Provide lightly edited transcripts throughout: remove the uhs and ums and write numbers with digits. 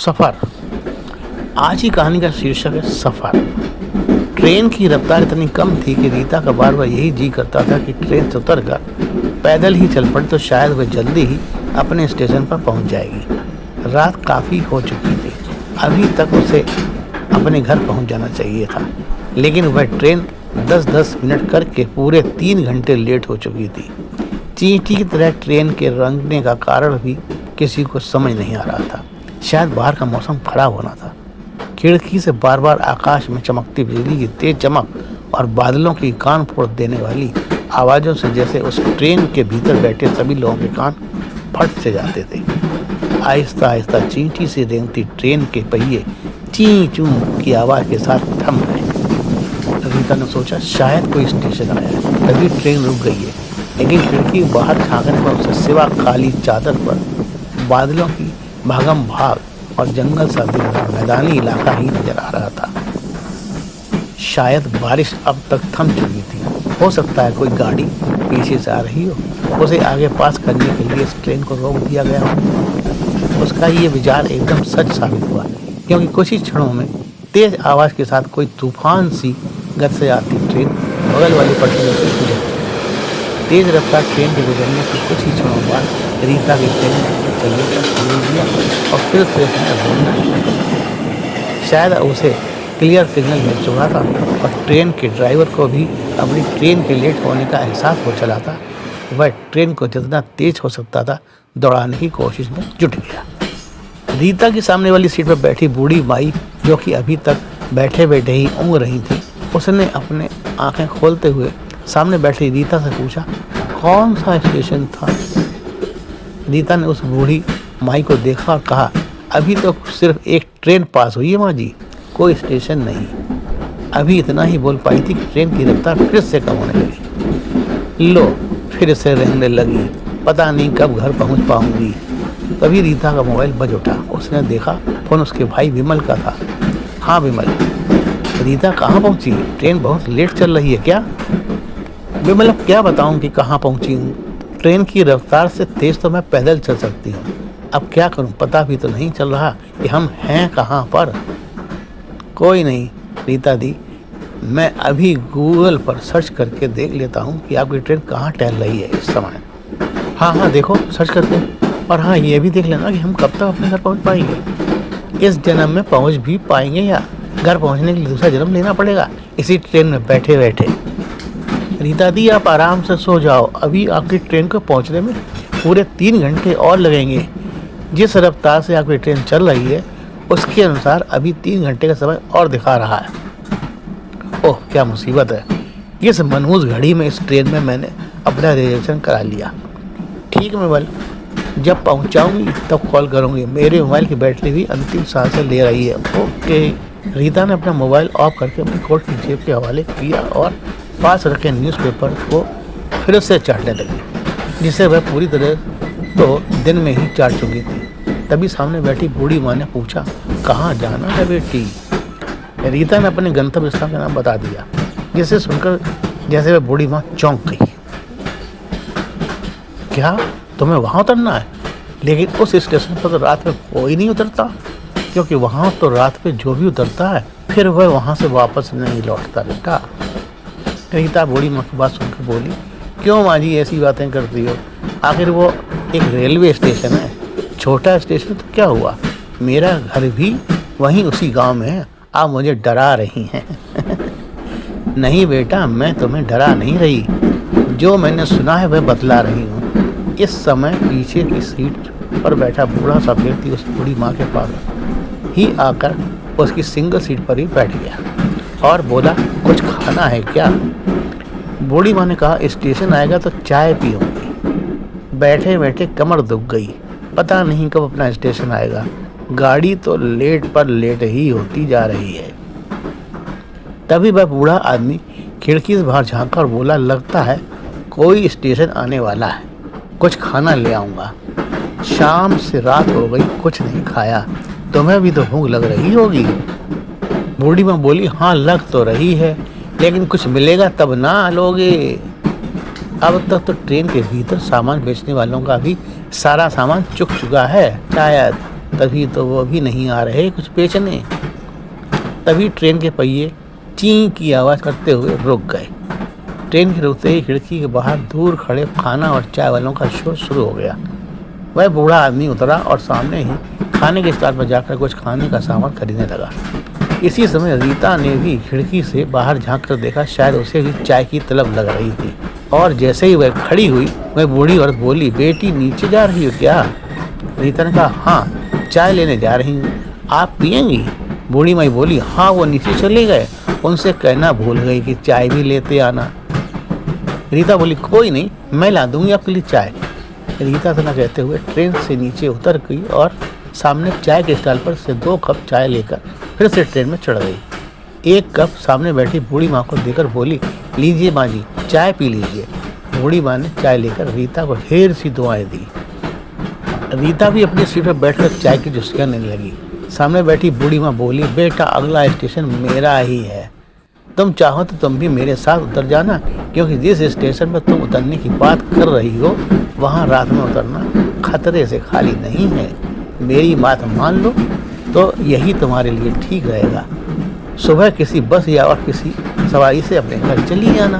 सफ़र। आज की कहानी का शीर्षक है सफ़र। ट्रेन की रफ्तार इतनी कम थी कि रीता का बार बार यही जी करता था कि ट्रेन से उतर कर पैदल ही चल पड़े तो शायद वह जल्दी ही अपने स्टेशन पर पहुंच जाएगी। रात काफ़ी हो चुकी थी, अभी तक उसे अपने घर पहुंच जाना चाहिए था, लेकिन वह ट्रेन 10-10 मिनट करके पूरे 3 घंटे लेट हो चुकी थी। चींटी की तरह ट्रेन के रंगने का कारण भी किसी को समझ नहीं आ रहा था। शायद बाहर का मौसम खराब होना था। खिड़की से बार बार आकाश में चमकती बिजली की तेज चमक और बादलों की कान फोड़ देने वाली आवाज़ों से जैसे उस ट्रेन के भीतर बैठे सभी लोगों के कान फट से जाते थे। आहिस्ता आहिस्ता चींटी से रेंगती ट्रेन के पहिए ची चू की आवाज़ के साथ थम गए। रीता ने सोचा शायद कोई स्टेशन आया है, तभी ट्रेन रुक गई है। लेकिन खिड़की बाहर झांकने पर उसे सिवा खाली चादर पर बादलों की भागम भाग और जंगल सा दिख रहा मैदानी इलाका ही नजर आ रहा था। शायद बारिश अब तक थम चुकी थी। हो सकता है कोई गाड़ी पीछे से आ रही हो, उसे आगे पास करने के लिए इस ट्रेन को रोक दिया गया हो। उसका ये विचार एकदम सच साबित हुआ, क्योंकि कुछ ही क्षणों में तेज आवाज़ के साथ कोई तूफान सी गति से आती ट्रेन बगल वाली पटरी से गुजरी। तेज रफ्तार ट्रेन के गुजरने के कुछ ही क्षणों बाद रीता की ट्रेन चलने का शुरू किया और फिर से उसने घूमना शुरू किया। शायद उसे क्लियर सिग्नल मिल चुका था और ट्रेन के ड्राइवर को भी अपनी ट्रेन के लेट होने का एहसास हो चला था। वह ट्रेन को जितना तेज हो सकता था दौड़ाने की कोशिश में जुट गया। रीता की सामने वाली सीट पर बैठी बूढ़ी माई, जो कि अभी तक बैठे बैठे ही ऊँघ रही थी, उसने अपने आंखें खोलते हुए सामने बैठी रीता से पूछा, कौन सा स्टेशन था? रीता ने उस बूढ़ी माई को देखा और कहा, अभी तो सिर्फ एक ट्रेन पास हुई है माँ जी, कोई स्टेशन नहीं। अभी इतना ही बोल पाई थी कि ट्रेन की रफ्तार फिर से कम होने लगी। लो, फिर से रेंगने लगी, पता नहीं कब घर पहुंच पाऊंगी। तभी रीता का मोबाइल बज उठा। उसने देखा फोन उसके भाई विमल का था। हाँ विमल, रीता कहाँ पहुंची? ट्रेन बहुत लेट चल रही है क्या? विमल, अब क्या बताऊं कि कहाँ पहुंची हूँ। ट्रेन की रफ्तार से तेज तो मैं पैदल चल सकती हूँ, अब क्या करूँ, पता भी तो नहीं चल रहा कि हम हैं कहाँ पर। कोई नहीं रीता दी, मैं अभी गूगल पर सर्च करके देख लेता हूँ कि आपकी ट्रेन कहाँ टहल रही है इस समय। हाँ देखो सर्च करके, और हाँ ये भी देख लेना कि हम कब तक अपने घर पहुँच पाएंगे। इस जन्म में पहुँच भी पाएंगे या घर पहुँचने के लिए दूसरा जन्म लेना पड़ेगा इसी ट्रेन में बैठे बैठे। रीता दी, आप आराम से सो जाओ, अभी आपकी ट्रेन को पहुंचने में पूरे 3 घंटे और लगेंगे। जिस रफ्तार से आपकी ट्रेन चल रही है उसके अनुसार अभी 3 घंटे का समय और दिखा रहा है। ओह क्या मुसीबत है, इस मनहूस घड़ी में इस ट्रेन में मैंने अपना रिजर्वेशन करा लिया। ठीक है विमल, जब पहुंचाऊंगी तब कॉल करूंगी, मेरे मोबाइल की बैटरी भी अंतिम सांस ले रही है। ओके। रीता ने अपना मोबाइल ऑफ करके अपनी कोट की जेब के हवाले किया और पास रखे न्यूज़पेपर को फिर से चाटने लगी, जिसे वह पूरी तरह तो दिन में ही चाट चुकी थी। तभी सामने बैठी बूढ़ी माँ ने पूछा, कहाँ जाना है बेटी? रीता ने अपने गंतव्य स्थान का नाम बता दिया, जिसे सुनकर जैसे वह बूढ़ी माँ चौंक गई। क्या तुम्हें वहाँ उतरना है? लेकिन उस स्टेशन पर तो रात में कोई नहीं उतरता, क्योंकि वहाँ तो रात में जो भी उतरता है फिर वह वहाँ से वापस नहीं लौटता बेटा। रीता बूढ़ी माँ की बात सुनकर बोली, क्यों माँ जी ऐसी बातें करती हो? आखिर वो एक रेलवे स्टेशन है, छोटा स्टेशन तो क्या हुआ, मेरा घर भी वहीं उसी गांव में है। आप मुझे डरा रही हैं। नहीं बेटा, मैं तुम्हें डरा नहीं रही, जो मैंने सुना है वह बतला रही हूँ। इस समय पीछे की सीट पर बैठा बूढ़ा सा व्यक्ति उस बूढ़ी माँ के पास ही आकर उसकी सिंगल सीट पर ही बैठ गया और बोला, कुछ खाना है क्या? बूढ़ी माँ ने कहा, स्टेशन आएगा तो चाय पीऊंगी। बैठे बैठे कमर दुख गई, पता नहीं कब अपना स्टेशन आएगा, गाड़ी तो लेट पर लेट ही होती जा रही है। तभी वह बूढ़ा आदमी खिड़की से बाहर झांका और बोला, लगता है कोई स्टेशन आने वाला है, कुछ खाना ले आऊँगा। शाम से रात हो गई, कुछ नहीं खाया, तुम्हें भी तो भूख लग रही होगी। बूढ़ी माँ बोली, हाँ लग तो रही है, लेकिन कुछ मिलेगा तब ना लोगे। अब तक तो ट्रेन के भीतर सामान बेचने वालों का भी सारा सामान चुक चुका है, शायद तभी तो वो भी नहीं आ रहे कुछ बेचने। तभी ट्रेन के पहिए ची की आवाज़ करते हुए रुक गए। ट्रेन के रुकते ही खिड़की के बाहर दूर खड़े खाना और चाय वालों का शोर शुरू हो गया। वह बूढ़ा आदमी उतरा और सामने ही खाने के स्टॉल पर जाकर कुछ खाने का सामान खरीदने लगा। इसी समय रीता ने भी खिड़की से बाहर झांक कर देखा, शायद उसे भी चाय की तलब लग रही थी। और जैसे ही वह खड़ी हुई, वह बूढ़ी औरत बोली, बेटी नीचे जा रही हो क्या? रीता ने कहा, हाँ चाय लेने जा रही हूँ, आप पियेंगी? बूढ़ी माई बोली, हाँ वो नीचे चले गए, उनसे कहना भूल गई कि चाय भी लेते आना। रीता बोली, कोई नहीं, मैं ला दूंगी आपके लिए चाय। रीता इतना कहते हुए ट्रेन से नीचे उतर गई और सामने चाय के स्टॉल पर से 2 कप चाय लेकर फिर से ट्रेन में चढ़ गई। 1 कप सामने बैठी बूढ़ी माँ को देकर बोली, लीजिए माँ जी, चाय पी लीजिए। बूढ़ी माँ ने चाय लेकर रीता को ढेर सी दुआएं दी। रीता भी अपनी सीट पर बैठकर चाय की चुस्कियां लेने लगी। सामने बैठी बूढ़ी माँ बोली, बेटा अगला स्टेशन मेरा ही है, तुम चाहो तो तुम भी मेरे साथ उतर जाना, क्योंकि जिस स्टेशन पर तुम उतरने की बात कर रही हो वहाँ रात में उतरना खतरे से खाली नहीं है। मेरी बात मान लो तो यही तुम्हारे लिए ठीक रहेगा। सुबह किसी बस या और किसी सवारी से अपने घर चली जाना।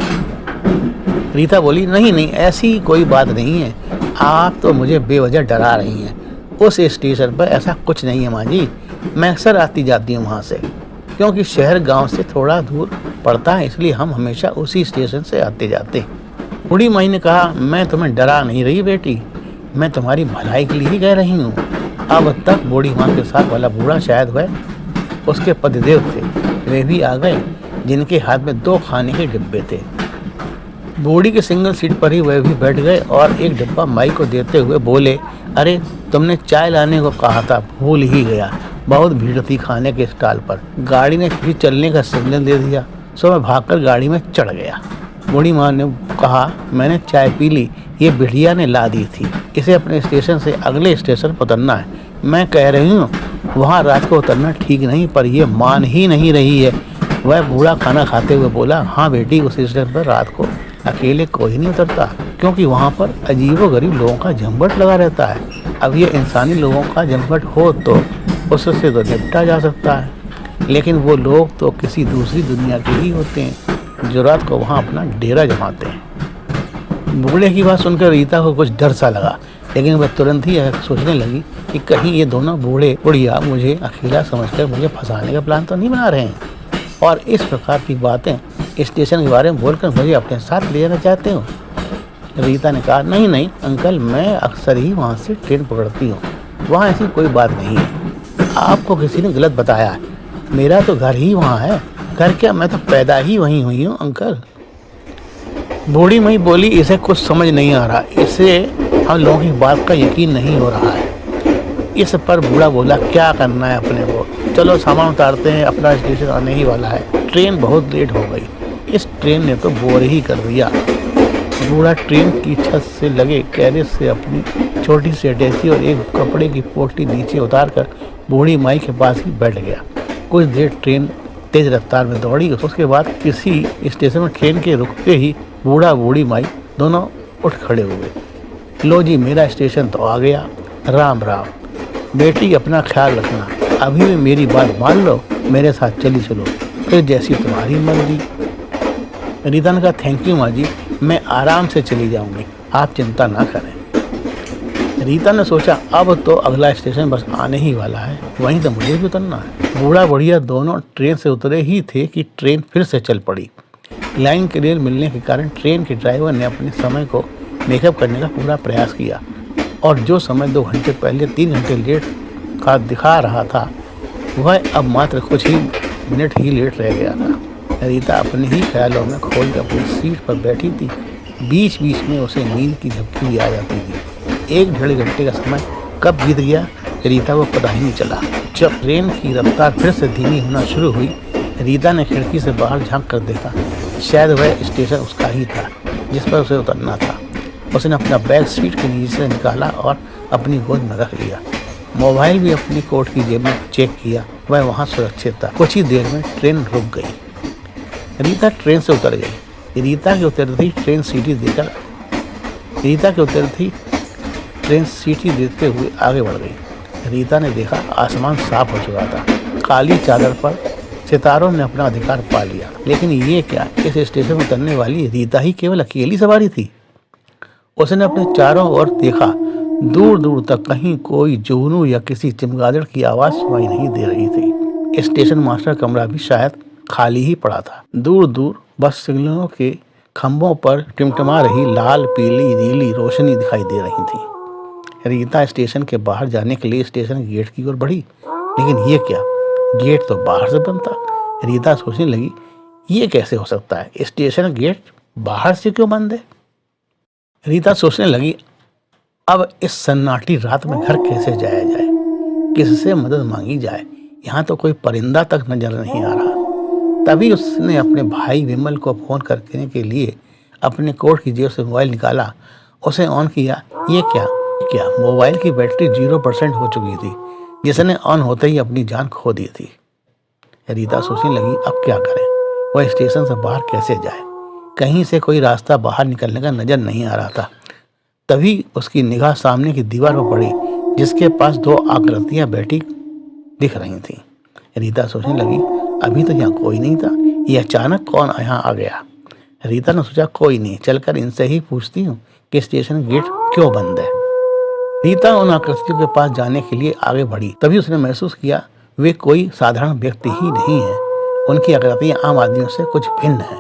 रीता बोली, नहीं नहीं, ऐसी कोई बात नहीं है, आप तो मुझे बेवजह डरा रही हैं। उस स्टेशन पर ऐसा कुछ नहीं है माँ जी, मैं अक्सर आती जाती हूँ वहाँ से, क्योंकि शहर गांव से थोड़ा दूर पड़ता है, इसलिए हम हमेशा उसी स्टेशन से आते जाते। बूढ़ी माई ने कहा, मैं तुम्हें डरा नहीं रही बेटी, मैं तुम्हारी भलाई के लिए ही कह रही हूँ। अब तक बूढ़ी माँ के साथ वाला बूढ़ा, शायद वह उसके पतिदेव थे, वे भी आ गए, जिनके हाथ में 2 खाने के डिब्बे थे। बूढ़ी के सिंगल सीट पर ही वह भी बैठ गए और एक डिब्बा माई को देते हुए बोले, अरे तुमने चाय लाने को कहा था, भूल ही गया, बहुत भीड़ थी खाने के स्टॉल पर। गाड़ी ने फिर चलने का सिग्नल दे दिया, सो मैं भागकर गाड़ी में चढ़ गया। बूढ़ी माँ ने कहा, मैंने चाय पी ली, ये बिढ़िया ने ला दी थी, इसे अपने स्टेशन से अगले स्टेशन पर उतरना है। मैं कह रही हूँ वहाँ रात को उतरना ठीक नहीं, पर यह मान ही नहीं रही है। वह बूढ़ा खाना खाते हुए बोला, हाँ बेटी, उस स्टेशन पर रात को अकेले कोई नहीं उतरता, क्योंकि वहाँ पर अजीबोगरीब लोगों का झंझट लगा रहता है। अब ये इंसानी लोगों का झंझट हो तो उससे तो निपटा जा सकता है, लेकिन वो लोग तो किसी दूसरी दुनिया के ही होते हैं जो रात को वहाँ अपना डेरा जमाते हैं। बूढ़े की बात सुनकर रीता को कुछ डर सा लगा, लेकिन वह तुरंत ही सोचने लगी कि कहीं ये दोनों बूढ़े बुढ़िया मुझे अकेला समझकर मुझे फंसाने का प्लान तो नहीं बना रहे हैं, और इस प्रकार की बातें स्टेशन के बारे में बोलकर मुझे अपने साथ ले जाना चाहते हो। रीता ने कहा, नहीं नहीं अंकल, मैं अक्सर ही वहाँ से ट्रेन पकड़ती हूँ, वहाँ ऐसी कोई बात नहीं है, आपको किसी ने गलत बताया है, मेरा तो घर ही वहाँ है। घर क्या, मैं तो पैदा ही वहीं हुई हूँ अंकल। बूढ़ी माई बोली, इसे कुछ समझ नहीं आ रहा, इसे हम लोगों की बात का यकीन नहीं हो रहा है। इस पर बूढ़ा बोला, क्या करना है अपने को, चलो सामान उतारते हैं, अपना स्टेशन आने ही वाला है, ट्रेन बहुत लेट हो गई, इस ट्रेन ने तो बोर ही कर दिया। बूढ़ा ट्रेन की छत से लगे कैरेज से अपनी छोटी सी अटैची और एक कपड़े की पोटली नीचे उतारकर बूढ़ी माई के पास ही बैठ गया। कुछ देर ट्रेन तेज रफ्तार में दौड़ी, उसके बाद किसी स्टेशन में ट्रेन के रुकते ही बूढ़ा बूढ़ी माई दोनों उठ खड़े हुए। लो जी, मेरा स्टेशन तो आ गया, राम राम। बेटी अपना ख्याल रखना, अभी भी मेरी बात मान लो, मेरे साथ चली चलो, फिर जैसी तुम्हारी मर्जी। रीता ने कहा, थैंक यू माँ जी, मैं आराम से चली जाऊंगी, आप चिंता ना करें। रीता ने सोचा, अब तो अगला स्टेशन बस आने ही वाला है, वहीं तो मुझे भी उतरना है। बूढ़ा बढ़िया दोनों ट्रेन से उतरे ही थे कि ट्रेन फिर से चल पड़ी। लाइन क्लियर मिलने के कारण ट्रेन के ड्राइवर ने अपने समय को मेकअप करने का पूरा प्रयास किया, और जो समय 2 घंटे पहले 3 घंटे लेट का दिखा रहा था, वह अब मात्र कुछ ही मिनट ही लेट रह गया था। रीता अपने ही ख्यालों में खोल कर अपनी सीट पर बैठी थी। बीच बीच में उसे नींद की झपकी भी आ जाती थी। 1-1.5 घंटे का समय कब बीत गया रीता को पता ही नहीं चला। जब ट्रेन की रफ्तार फिर से धीमी होना शुरू हुई, रीता ने खिड़की से बाहर झांक कर देखा, शायद वह स्टेशन उसका ही था जिस पर उसे उतरना था। उसने अपना बैग सीट के नीचे से निकाला और अपनी गोद में रख लिया। मोबाइल भी अपनी कोट की जेब में चेक किया, वह वहाँ सुरक्षित था। कुछ ही देर में ट्रेन रुक गई। रीता ट्रेन से उतर गई। रीता के उतरते ही ट्रेन सीटी देते हुए आगे बढ़ गई। रीता ने देखा आसमान साफ हो चुका था। काली चादर पर सितारों ने अपना अधिकार पा लिया। लेकिन ये क्या, इस स्टेशन में उतरने वाली रीता ही केवल अकेली सवारी थी। उसने अपने चारों ओर देखा, दूर दूर तक कहीं कोई जुगनू या किसी चमगादड़ की आवाज सुनाई नहीं दे रही थी। स्टेशन मास्टर कमरा भी शायद खाली ही पड़ा था। दूर दूर बस सिग्नलों के खंभों पर टिमटिमा रही लाल पीली नीली रोशनी दिखाई दे रही थी। रीता स्टेशन के बाहर जाने के लिए स्टेशन गेट की ओर बढ़ी, लेकिन ये क्या, गेट तो बाहर से बंद था। रीता सोचने लगी, ये कैसे हो सकता है, स्टेशन गेट बाहर से क्यों बंद है। रीता सोचने लगी, अब इस सन्नाटी रात में घर कैसे जाया जाए, किससे मदद मांगी जाए। यहाँ तो कोई परिंदा तक नजर नहीं आ रहा। तभी उसने अपने भाई विमल को फोन करने के लिए अपने कोट की जेब से मोबाइल निकाला, उसे ऑन किया। ये क्या मोबाइल की बैटरी 0% हो चुकी थी, जिसने ऑन होते ही अपनी जान खो दी थी। रीता सोचने लगी, अब क्या करें, वह स्टेशन से बाहर कैसे जाए। कहीं से कोई रास्ता बाहर निकलने का नजर नहीं आ रहा था। तभी उसकी निगाह सामने की दीवार पर पड़ी, जिसके पास दो आकृतियां बैठी दिख रही थीं। रीता सोचने लगी, अभी तो यहाँ कोई नहीं था, ये अचानक कौन यहाँ आ गया। रीता ने सोचा, कोई नहीं, चलकर इनसे ही पूछती हूँ कि स्टेशन गेट क्यों बंद है। रीता उन आकृतियों के पास जाने के लिए आगे बढ़ी। तभी उसने महसूस किया वे कोई साधारण व्यक्ति ही नहीं है, उनकी आकृतियां आम आदमियों से कुछ भिन्न है।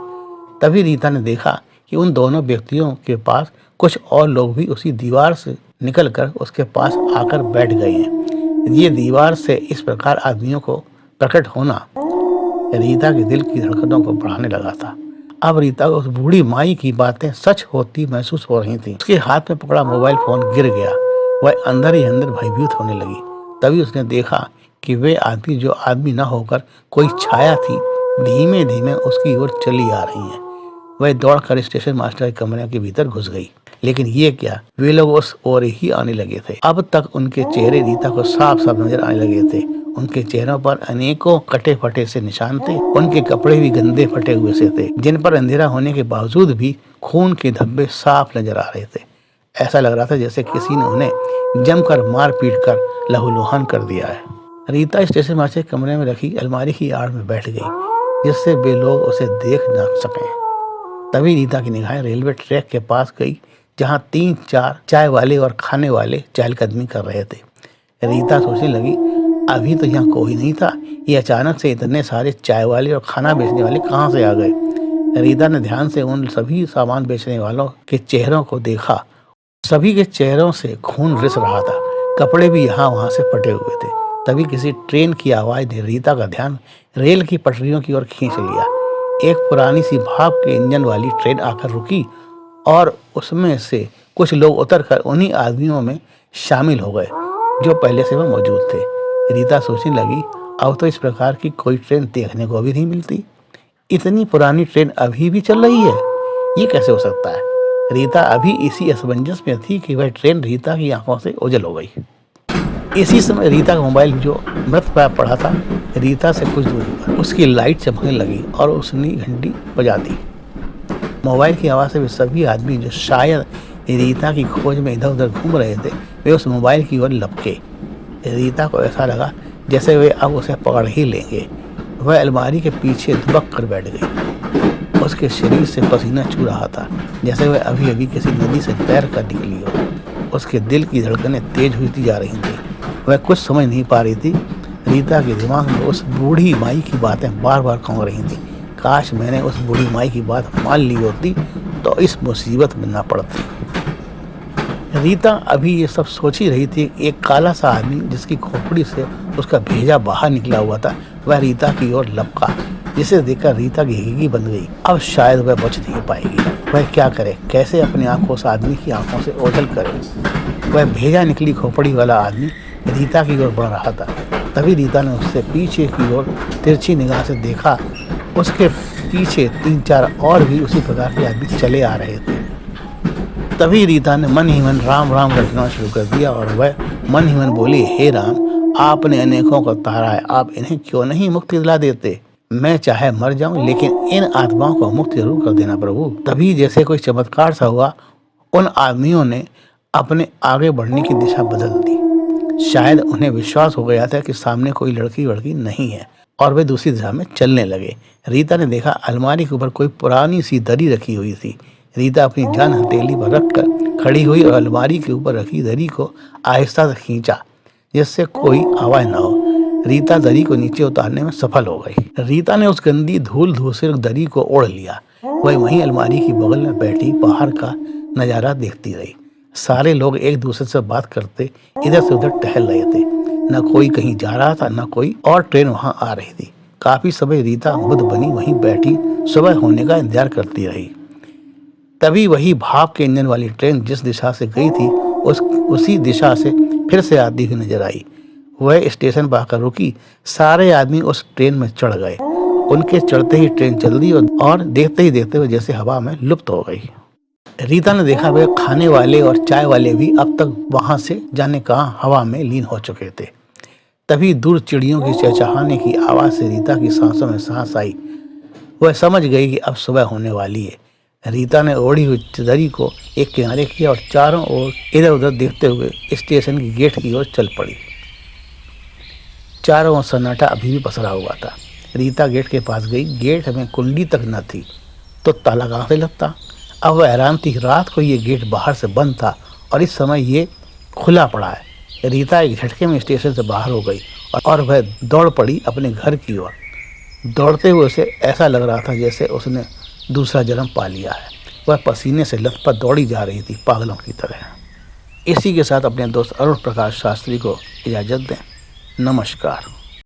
तभी रीता ने देखा कि उन दोनों व्यक्तियों के पास कुछ और लोग भी उसी दीवार से निकलकर उसके पास आकर बैठ गए हैं। ये दीवार से इस प्रकार आदमियों को प्रकट होना रीता के दिल की धड़कनों को बढ़ाने लगा था। अब रीता को उस बूढ़ी माई की बातें सच होती महसूस हो रही थी। उसके हाथ में पकड़ा मोबाइल फोन गिर गया। वह अंदर ही अंदर भयभीत होने लगी। तभी उसने देखा कि वे आदमी जो आदमी न होकर कोई छाया थी, धीमे धीमे उसकी ओर चली आ रही है। वह दौड़कर स्टेशन मास्टर के कमरे के भीतर घुस गई। लेकिन ये क्या, वे लोग उस ओर ही आने लगे थे। अब तक उनके चेहरे रीता को साफ साफ नजर आने लगे थे। उनके चेहरों पर अनेकों कटे फटे से निशान थे। उनके कपड़े भी गंदे फटे हुए से थे, जिन पर अंधेरा होने के बावजूद भी खून के धब्बे साफ नजर आ रहे थे। ऐसा लग रहा था जैसे किसी ने उन्हें जमकर मार पीट कर लहूलुहान कर दिया है। रीता स्टेशन मास्टर के कमरे में रखी अलमारी की आड़ में बैठ गई, जिससे वे लोग उसे देख न सकें। तभी रीता की निगाहें रेलवे ट्रैक के पास गई, जहां 3-4 चाय वाले और खाने वाले चहलकदमी कर रहे थे। रीता सोचने लगी, अभी तो यहाँ कोई नहीं था, ये अचानक से इतने सारे चाय वाले और खाना बेचने वाले कहाँ से आ गए। रीता ने ध्यान से उन सभी सामान बेचने वालों के चेहरों को देखा। सभी के चेहरों से खून रिस रहा था, कपड़े भी यहाँ वहाँ से फटे हुए थे। तभी किसी ट्रेन की आवाज ने रीता का ध्यान रेल की पटरियों की ओर खींच लिया। एक पुरानी सी भाप के इंजन वाली ट्रेन आकर रुकी और उसमें से कुछ लोग उतरकर उन्हीं आदमियों में शामिल हो गए जो पहले से वह मौजूद थे। रीता सोचने लगी, अब तो इस प्रकार की कोई ट्रेन देखने को भी नहीं मिलती। इतनी पुरानी ट्रेन अभी भी चल रही है, ये कैसे हो सकता है। रीता अभी इसी असमंजस में थी कि वह ट्रेन रीता की आंखों से ओझल हो गई। इसी समय रीता का मोबाइल जो मृत प्राय पड़ा था रीता से कुछ दूरी पर, उसकी लाइट चमकने लगी और उसने घंटी बजा दी। मोबाइल की आवाज़ से वे सभी आदमी जो शायद रीता की खोज में इधर उधर घूम रहे थे, वे उस मोबाइल की ओर लपके। रीता को ऐसा लगा जैसे वे अब उसे पकड़ ही लेंगे। वह अलमारी के पीछे दुबक कर बैठ गई। उसके शरीर से पसीना छू रहा था, जैसे वह अभी अभी किसी नदी से तैर कर निकली हो। उसके दिल की धड़कनें तेज होती जा रही थी। वह कुछ समझ नहीं पा रही थी। रीता के दिमाग में उस बूढ़ी माई की बातें बार बार कौं रही थी। काश मैंने उस बूढ़ी माई की बात मान ली होती तो इस मुसीबत में ना पड़ती। रीता अभी ये सब सोच ही रही थी। एक काला सा आदमी जिसकी खोपड़ी से उसका भेजा बाहर निकला हुआ था, वह रीता की ओर लपका, जिसे देखकर रीता की हिगी बंद गई। अब शायद वह बच नहीं पाएगी। वह क्या करे, कैसे अपने आंखों से आदमी की आंखों से ओझल करे। वह भेजा निकली खोपड़ी वाला आदमी रीता की ओर बढ़ रहा था। तभी रीता ने उससे पीछे की ओर तिरछी निगाह से देखा। उसके पीछे 3-4 और भी उसी प्रकार के आदमी चले आ रहे थे। तभी रीता ने मन ही मन राम राम रटना शुरू कर दिया और वह मन ही मन बोली, हे राम, आपने अनेकों को तारा है, आप इन्हें क्यों नहीं मुक्ति दिला देते। मैं चाहे मर जाऊं, लेकिन इन आत्माओं को मुक्त जरूर कर देना प्रभु। तभी जैसे कोई चमत्कार सा हुआ, उन आदमियों ने अपने आगे बढ़ने की दिशा बदल दी। शायद उन्हें विश्वास हो गया था कि सामने कोई लड़की वड़की नहीं है और वे दूसरी दिशा में चलने लगे। रीता ने देखा अलमारी के ऊपर कोई पुरानी सी दरी रखी हुई थी। रीता अपनी जान हथेली पर रखकर खड़ी हुई और अलमारी के ऊपर रखी दरी को आहिस्ता से खींचा जिससे कोई आवाज ना हो। रीता दरी को नीचे उतारने में सफल हो गई। रीता ने उस गंदी धूल धूसर दरी को ओढ़ लिया। वह वहीं अलमारी की बगल में बैठी बाहर का नजारा देखती रही। सारे लोग एक दूसरे से बात करते इधर से उधर टहल रहे थे। न कोई कहीं जा रहा था, न कोई और ट्रेन वहां आ रही थी। काफी समय रीता बुद्ध बनी वहीं बैठी सुबह होने का इंतजार करती रही। तभी वही भाप के इंजन वाली ट्रेन जिस दिशा से गई थी उसी दिशा से फिर से आती हुई नजर आई। वह स्टेशन पर आकर रुकी। सारे आदमी उस ट्रेन में चढ़ गए। उनके चढ़ते ही ट्रेन चल दी और देखते ही देखते हुए जैसे हवा में लुप्त हो गई। रीता ने देखा वे खाने वाले और चाय वाले भी अब तक वहां से जाने कहां हवा में लीन हो चुके थे। तभी दूर चिड़ियों की चहचहाने की आवाज से रीता की सांसों में सांस आई। वह समझ गई कि अब सुबह होने वाली है। रीता ने ओढ़ी हुई दरी को एक किनारे किया और चारों ओर इधर उधर देखते हुए स्टेशन की गेट की ओर चल पड़ी। चारों ओर सन्नाटा अभी भी पसरा हुआ था। रीता गेट के पास गई। गेट में कुंडी तक न थी तो ताला कहाँ से लगता। अब वह हैरान थी। रात को ये गेट बाहर से बंद था और इस समय ये खुला पड़ा है। रीता एक झटके में स्टेशन से बाहर हो गई और वह दौड़ पड़ी अपने घर की ओर। दौड़ते हुए उसे ऐसा लग रहा था जैसे उसने दूसरा जन्म पा लिया है। वह पसीने से लथपथ दौड़ी जा रही थी पागलों की तरह। इसी के साथ अपने दोस्त अरुण प्रकाश शास्त्री को इजाज़त दें। नमस्कार।